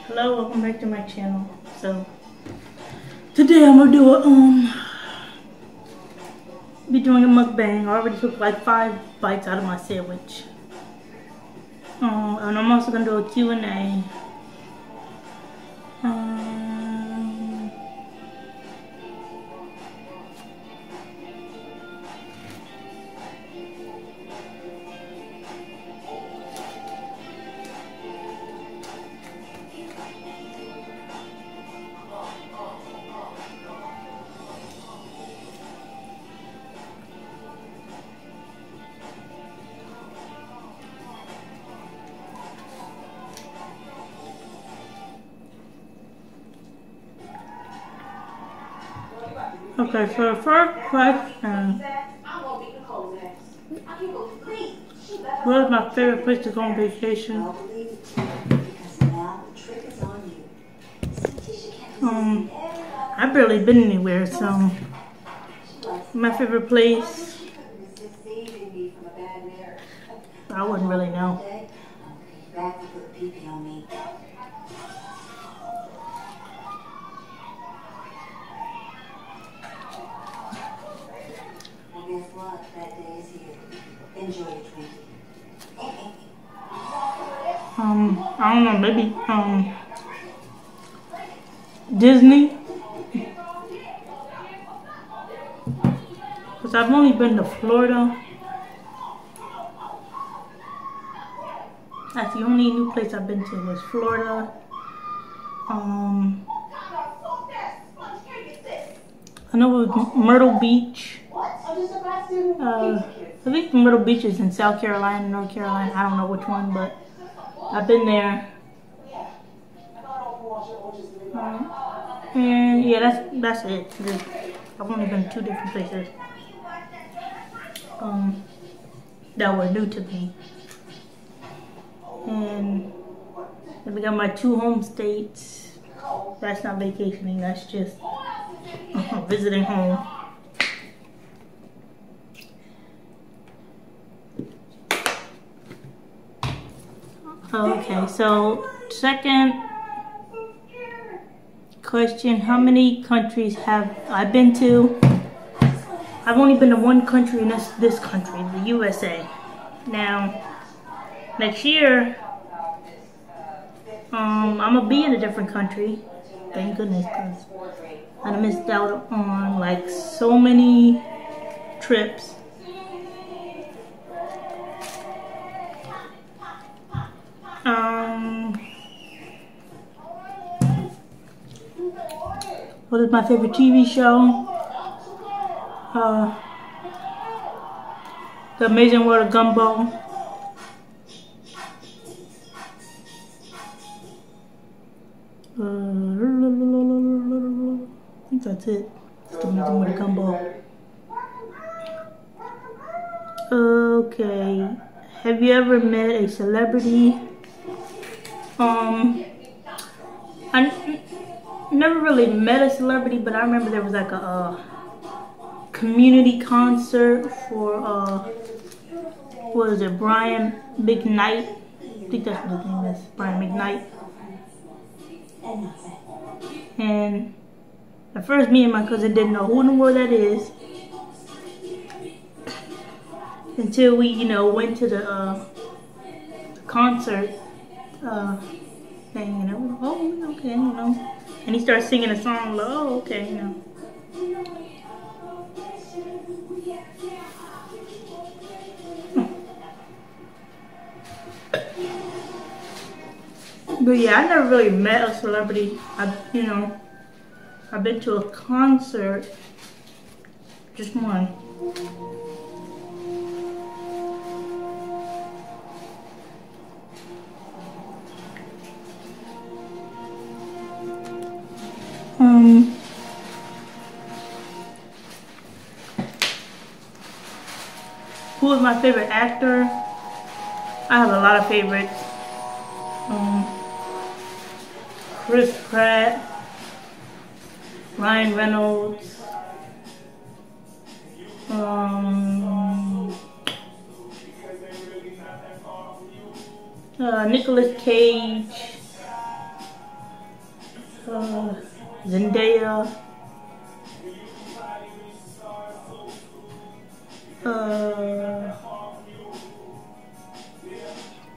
Hello, welcome back to my channel. So today I'm gonna do be doing a mukbang. I already took like 5 bites out of my sandwich. And I'm also gonna do a Q&A. Okay, so the first question, what is my favorite place to go on vacation? I've barely been anywhere, so my favorite place, I wouldn't really know. Guess what? That day is here. Enjoy your drink. I don't know, maybe Disney, because I've only been to Florida. That's the only new place I've been to was Florida. I know it was Myrtle Beach. I think Myrtle Beach is in South Carolina, North Carolina. I don't know which one, but I've been there. And yeah, that's it. I've only been to 2 different places that were new to me. And we got my 2 home states. That's not vacationing. That's just visiting home. Okay, so second question, how many countries have I been to? I've only been to 1 country, and that's this country, the USA. Now, next year, I'm gonna be in a different country. Thank goodness, because I missed out on like so many trips. What is my favorite TV show? The Amazing World of Gumball. I think that's it. It's The Amazing World of Gumball. Okay. Have you ever met a celebrity? I never really met a celebrity, but I remember there was like a community concert for what is it, Brian McKnight? I think that's what his name is, Brian McKnight. And at first, me and my cousin didn't know who in the world that is until we, went to the concert thing, oh, okay, and he started singing a song, like, oh, okay, But yeah, I never really met a celebrity. I've been to a concert, just one. Who is my favorite actor? I have a lot of favorites. Chris Pratt, Ryan Reynolds, Nicolas Cage, Zendaya.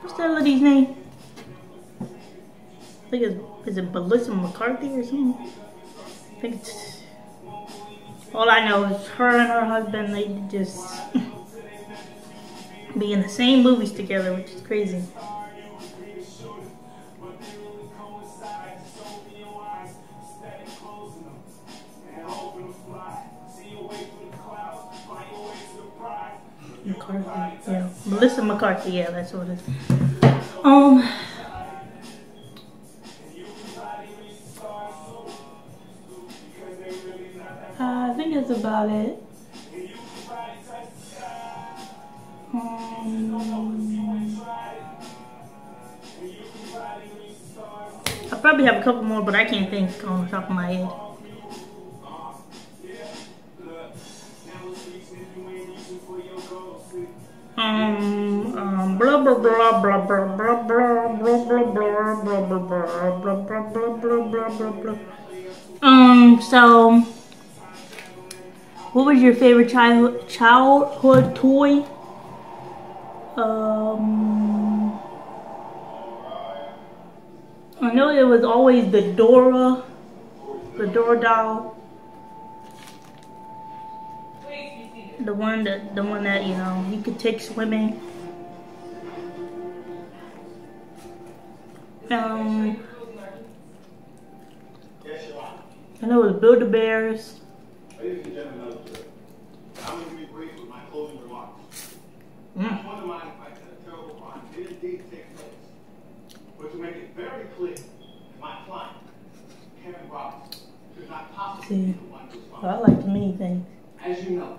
What's that lady's name? I think is it Melissa McCarthy or something? I think it's, all I know is her and her husband, they just be in the same movies together, which is crazy. McCarthy, yeah, Melissa McCarthy, yeah, that's what it is. I think that's about it. I probably have a couple more, but I can't think on the top of my head. Blah blah blah blah blah blah blah blah blah blah blah blah blah blah blah. So what was your favorite childhood toy? I know it was always the Dora doll. The one that you know you could take swimming. I know it was Build-A-Bears. Ladies and gentlemen, I'm going to be brief with my closing remarks. One of my terrible crime did indeed take place. But to make it very clear, my client, Kevin Roberts, could not possibly be the one responsible. I like many things. As you know,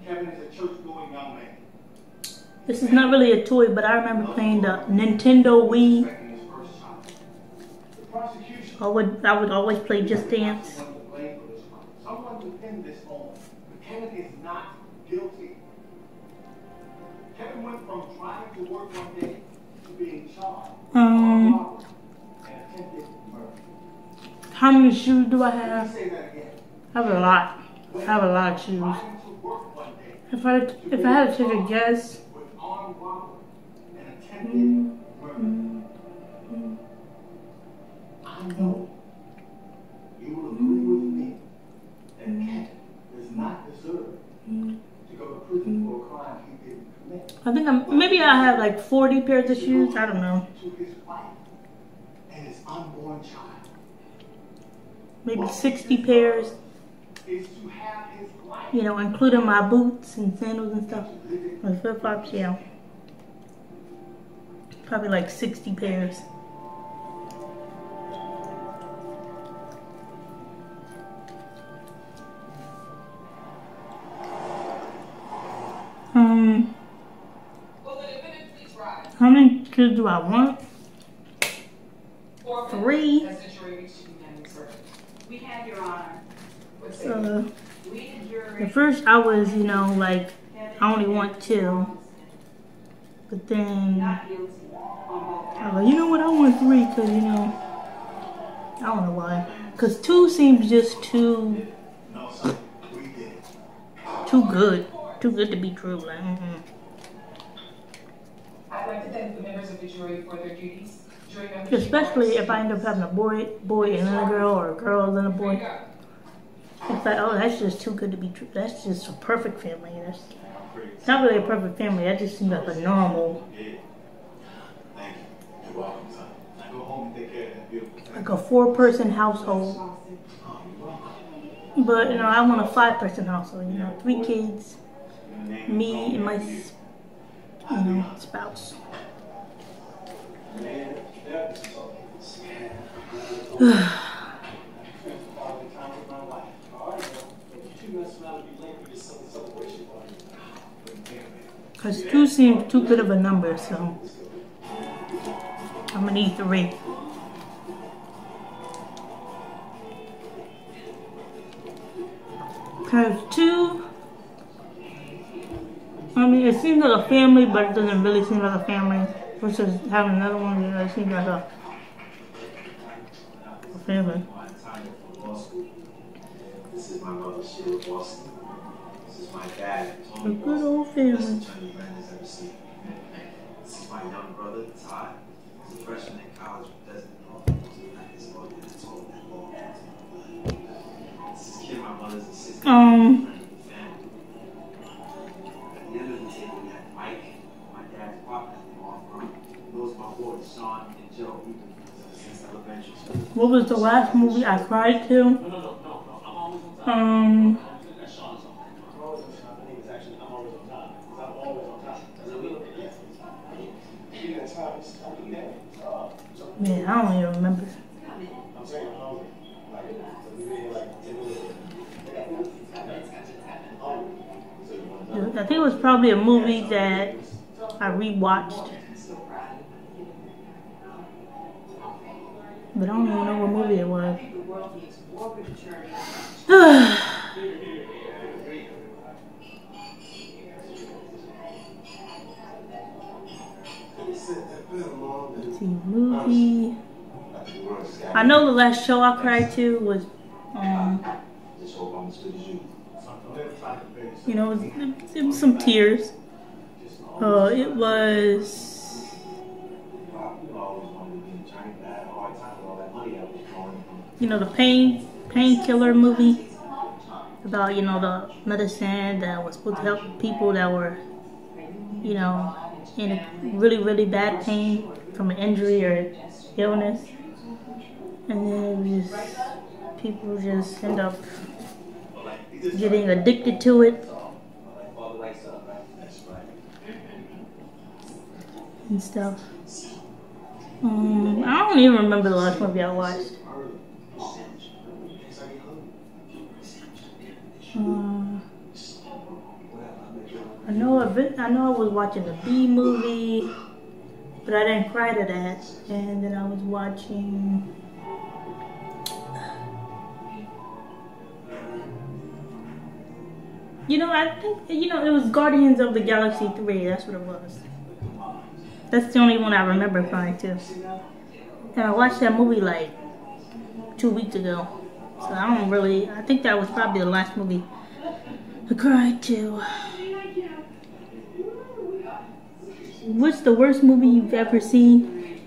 Kevin is a church-going young man. This is not really a toy, but I remember playing the Nintendo Wii. I would always play Just Dance. Someone to pin this on, but Kevin is not guilty. Kevin went from trying to work one day to being charged for robbery and attempted murder. How many shoes do I have? Say that again. I have a lot. I have a lot of shoes. Trying to work one day If I had to take a guess, with armed robbery and attempted murder. I know you will agree with me that Kevin does not deserve to go to prison for a crime he didn't commit. I think maybe I have like 40 pairs of shoes. I don't know. To his wife and his unborn child. Maybe 60 pairs. Is to have his life. You know, including my boots and sandals and stuff. My flip-flops, yeah. Probably like 60 pairs. How many kids do I want? 3. We have your honor. At first I was, you know, like, I only want 2. But then, I was like, you know what, I want 3 because, you know, I don't know why. Because 2 seems just too good. Too good to be true. Like, I'd like to thank the members of the jury for their duties. Especially if I end up having a boy and then a girl, or a girl and a boy. It's like, oh, that's just too good to be true. That's just a perfect family. It's not really a perfect family. That just seems like a normal, like a 4-person household. But, you know, I want a 5-person household. You know, 3 kids, me and my, you know, spouse. Because 2 seems too good of a number, so I'm gonna need 3. Because 2, I mean, it seems like a family, but it doesn't really seem like a family. Versus having another one, you know, it seems like a family. This is my mother, Sheila Boston. This is my dad, A Tony good old family. Best attorney Brandon's ever seen. This is my young brother, Todd. He's a freshman in college who doesn't know his lawyer. That's all that law. This is kid my mother's assistant. At the end of the table, we have Mike, my dad's partner in law firm. Those are my boys, Sean and Joe. We've been friends since elementary school. What was the last movie I cried to? Yeah, I don't even remember. I think it was probably a movie that I rewatched. But I don't even know what movie it was. Let's see, movie. I know the last show I cried to was, you know, it was some tears. It was, you know, the painkiller movie about, you know, the medicine that was supposed to help people that were, you know, in a really, really bad pain from an injury or illness. And then just, people just end up getting addicted to it. And stuff. I don't even remember the last movie I watched. I know I was watching the B movie, but I didn't cry to that. And then I was watching, you know, I think, you know, it was Guardians of the Galaxy 3. That's what it was. That's the only one I remember crying to. And I watched that movie like 2 weeks ago. So I think that was probably the last movie I cried to. What's the worst movie you've ever seen?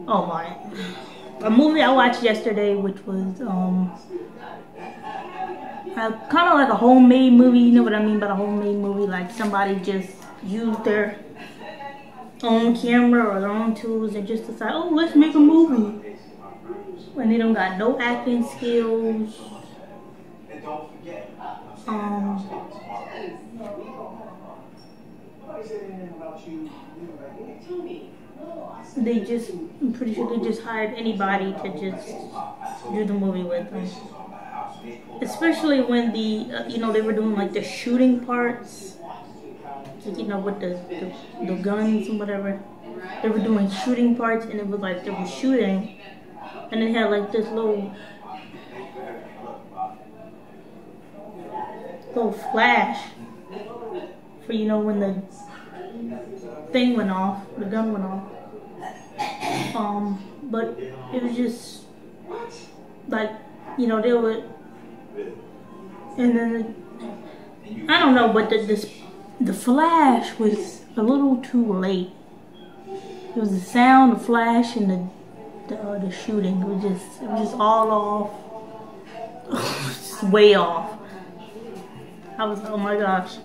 Oh my. A movie I watched yesterday, which was kind of like a homemade movie. You know what I mean by a homemade movie? Like somebody just used their own camera or their own tools and just decide, oh, let's make a movie. When they don't got no acting skills. They just, I'm pretty sure they just hired anybody to just do the movie with them. Especially when the, you know, they were doing like the shooting parts, you know, with the guns and whatever. They were doing shooting parts, and it was like they were shooting, and it had like this little flash for, you know, when the thing went off, the gun went off. But it was just like, you know, they would, and then I don't know, but the flash was a little too late. It was the sound, the flash, and the shooting. It was just all off, just way off. I was, oh my gosh,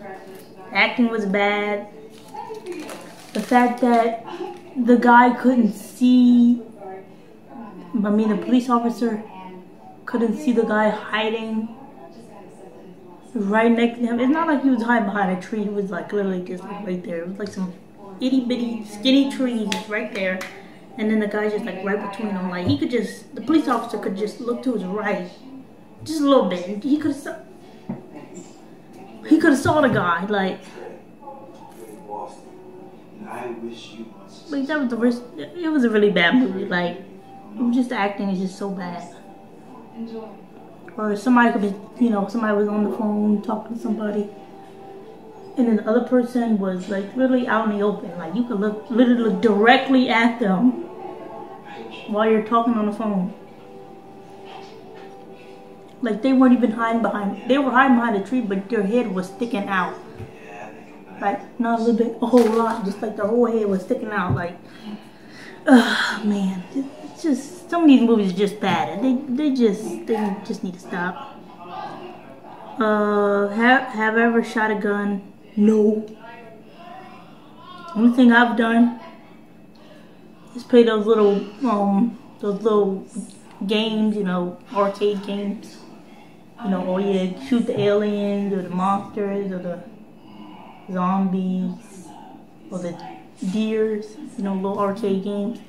acting was bad. The fact that the guy couldn't see, I mean, the police officer couldn't see the guy hiding right next to him. It's not like he was hiding behind a tree. He was like literally just like right there. It was like some itty bitty skinny trees right there. And then the guy just like right between them. Like he could just, the police officer could just look to his right. Just a little bit. He could have saw the guy. Like that was the worst. It was a really bad movie. Like, it was just the acting is just so bad. Or somebody could be, you know, somebody was on the phone talking to somebody, and then the other person was like literally out in the open. Like you could literally look directly at them while you're talking on the phone. Like they weren't even hiding behind. They were hiding behind a tree, but their head was sticking out. Like not a little bit, a whole lot. Just like the whole head was sticking out. Like, man, it's just some of these movies are just bad. They just need to stop. Have I ever shot a gun? No. Only thing I've done is play those little games, you know, arcade games. You know, oh yeah, shoot the aliens or the monsters or the zombies or the deers, you know, little arcade games.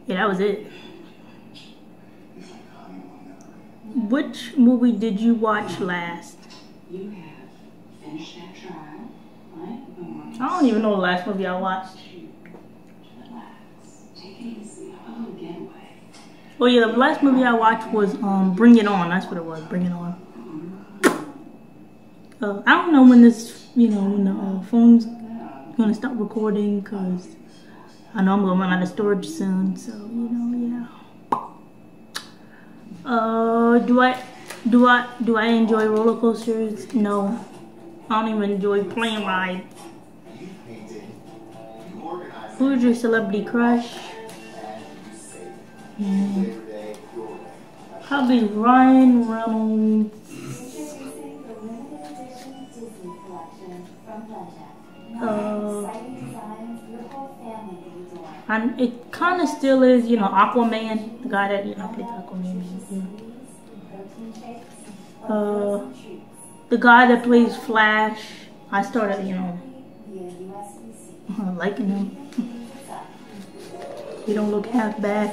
Yeah, that was it. Which movie did you watch last? You have finished that trial, right? I don't even know the last movie I watched. Relax. Take it easy. Oh, get away. Oh yeah, the last movie I watched was Bring It On. That's what it was, Bring It On. I don't know when this, you know, when the phone's gonna stop recording, cause I know I'm gonna run out of storage soon. So you know, yeah. Do I enjoy roller coasters? No, I don't even enjoy plane rides. Who's your celebrity crush? Probably Ryan Reynolds. And it kind of still is, you know, Aquaman, the guy that, you know, plays Aquaman. The guy that plays Flash, I started, you know, liking him. He don't look half bad.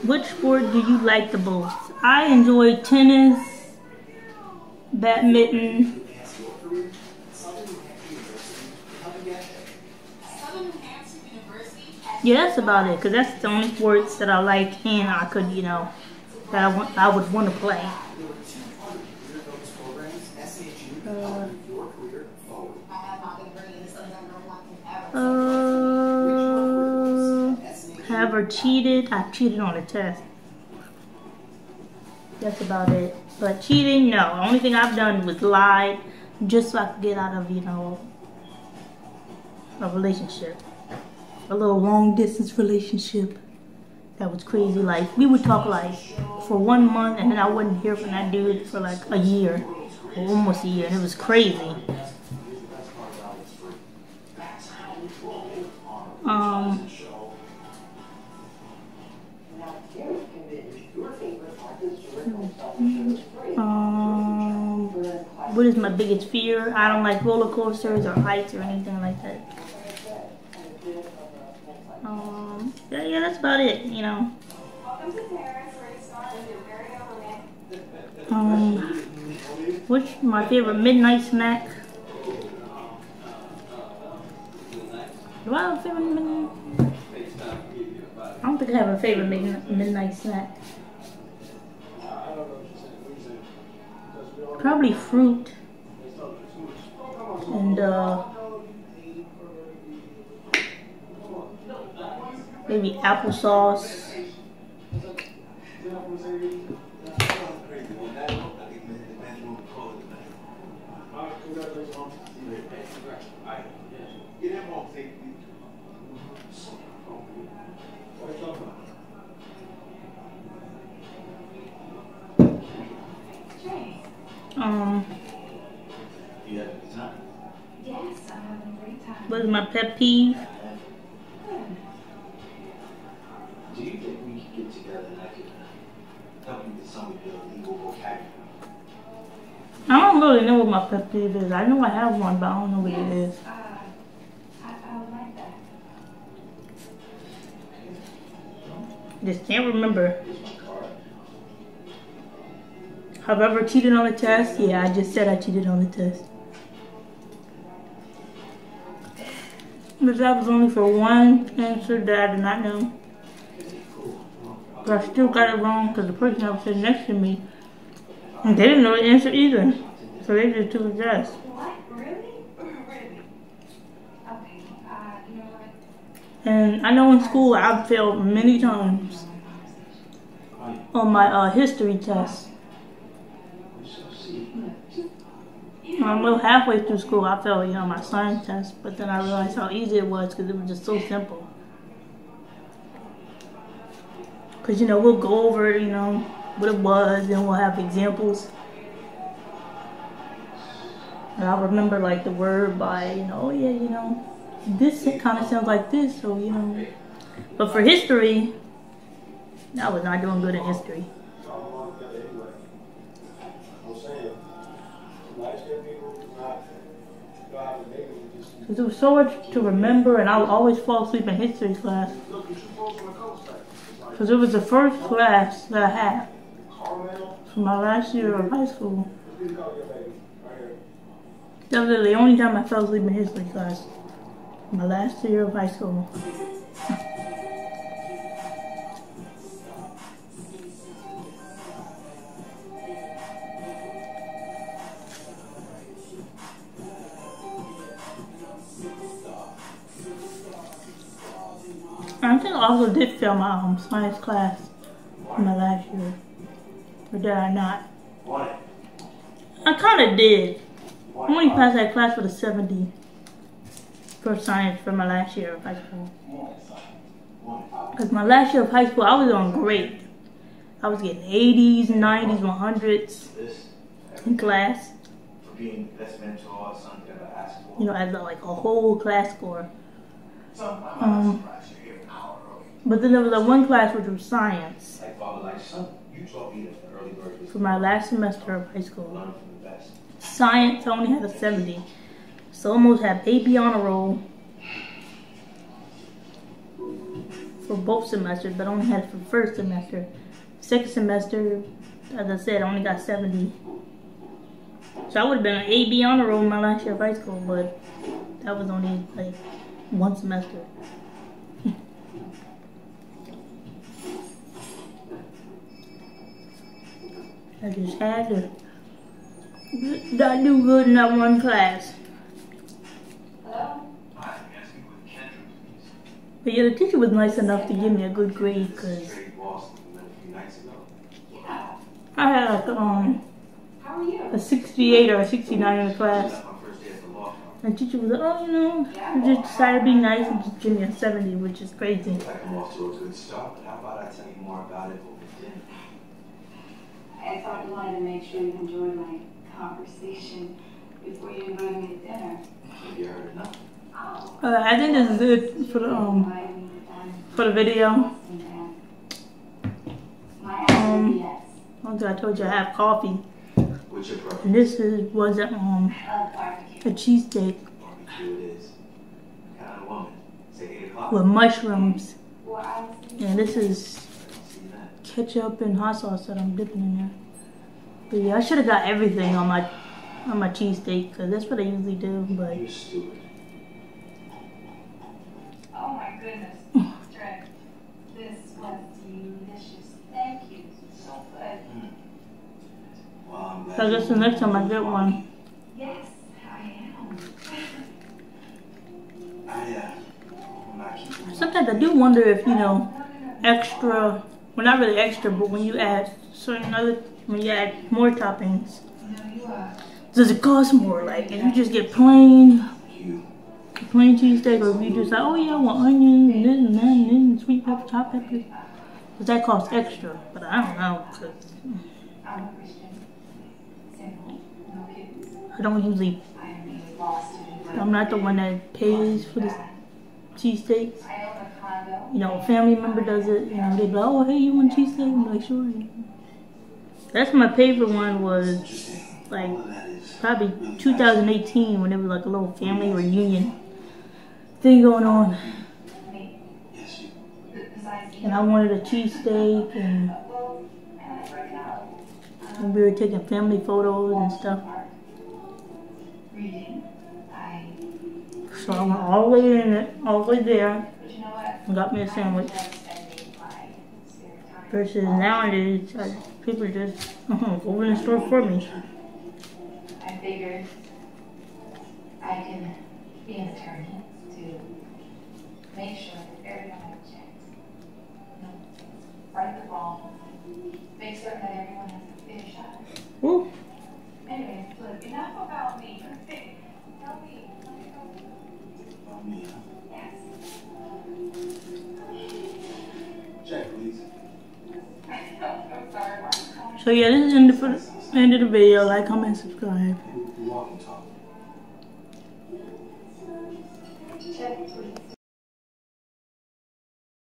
Which sport do you like the most? I enjoy tennis, badminton. Yeah, that's about it. Cause that's the only sports that I like, and I could, you know, that I would want to play. Have I cheated? I cheated on a test. That's about it. But cheating, no. The only thing I've done was lied just so I could get out of, you know, a relationship. A little long distance relationship. That was crazy. Like, we would talk like for 1 month and then I wouldn't hear from that dude for like a year. Or almost a year. And it was crazy. What is my biggest fear? I don't like roller coasters or heights or anything like that. Yeah, that's about it, you know. What's my favorite midnight snack? Do I have a favorite midnight? I don't think I have a favorite midnight snack. Probably fruit and maybe applesauce. What is my pet peeve? Do you think we could get together and I could help you with some of your legal vocabulary? I don't really know what my pet peeve is. I know I have one, but I don't know what it is. I would like that. Just can't remember. Have I ever cheated on a test? Yeah, I just said I cheated on the test. But that was only for one answer that I did not know. But I still got it wrong because the person that was sitting next to me, and they didn't know the answer either. So they just took a guess. What? Really? Really? Okay, you know what? And I know in school I failed many times on my history test. I'm a little halfway through school, I failed, my science test, but then I realized how easy it was because it was just so simple. Because, we'll go over, what it was, and we'll have examples. And I'll remember, like, the word by, this kind of sounds like this, so, But for history, I was not doing good in history. Because there was so much to remember, and I would always fall asleep in history class. Because it was the first class that I had for my last year of high school. That was the only time I fell asleep in history class. My last year of high school. I think I also did fail my science class in my last year. Or did I not? I kind of did. I only passed that class with a 70 for science for my last year of high school. Because my last year of high school, I was doing great. I was getting 80s, 90s, 100s in class. As like a whole class score. But then there was one class which was science. For my last semester of high school. Science, I only had a 70. So almost had AP honor roll for both semesters, but I only had it for the first semester. Second semester, as I said, I only got 70. So I would have been an AB honor roll in my last year of high school, but that was only like one semester. I just had to not do good in that one class. But yeah, the teacher was nice enough to give me a good grade because I had like a 68 or a 69 in the class. And the teacher was like, oh, you just decided to be nice and just give me a 70, which is crazy. I'm off to a good start, but how about I tell you more about it over dinner? I thought you wanted to make sure you enjoyed my conversation before you invited me to dinner. Have you heard enough? I think this is it for the video. I told you I have coffee. And this was a cheesesteak with mushrooms. And this is ketchup and hot sauce that I'm dipping in there. But yeah, I should have got everything on my cheesesteak because that's what I usually do. But you're stupid. Oh my goodness, Trey. This was delicious. Thank you. So good. Well, I'm glad so I guess the next time I get one. Yes, I am. Sometimes I do wonder if, extra, well not really extra, but when you add when you add more toppings, does it cost more? Like if you just get plain cheesesteak, or if you just like, oh yeah, I want onions and this and that and then sweet pepper, hot pepper, does that cost extra? But I don't know, cause I don't usually, I'm not the one that pays for the cheesesteaks. A family member does it, they be like, oh hey, you want cheesesteak? I'm like, sure. That's my favorite one was like probably 2018 when it was like a little family reunion thing going on. And I wanted a cheesesteak and we were taking family photos and stuff. So I went all the way there and got me a sandwich. Versus nowadays, people just go in the store for me. I figured I can be an attorney to make sure that everyone has a chance. You know, right the wrong. Make certain that everyone has a fair shot. Woo. Anyways, look, enough about me. Tell me. About me, huh? Yes. Jack, please. I'm sorry, Mark. So yeah, this is the end of the video. Like, comment, subscribe. We walk and talk.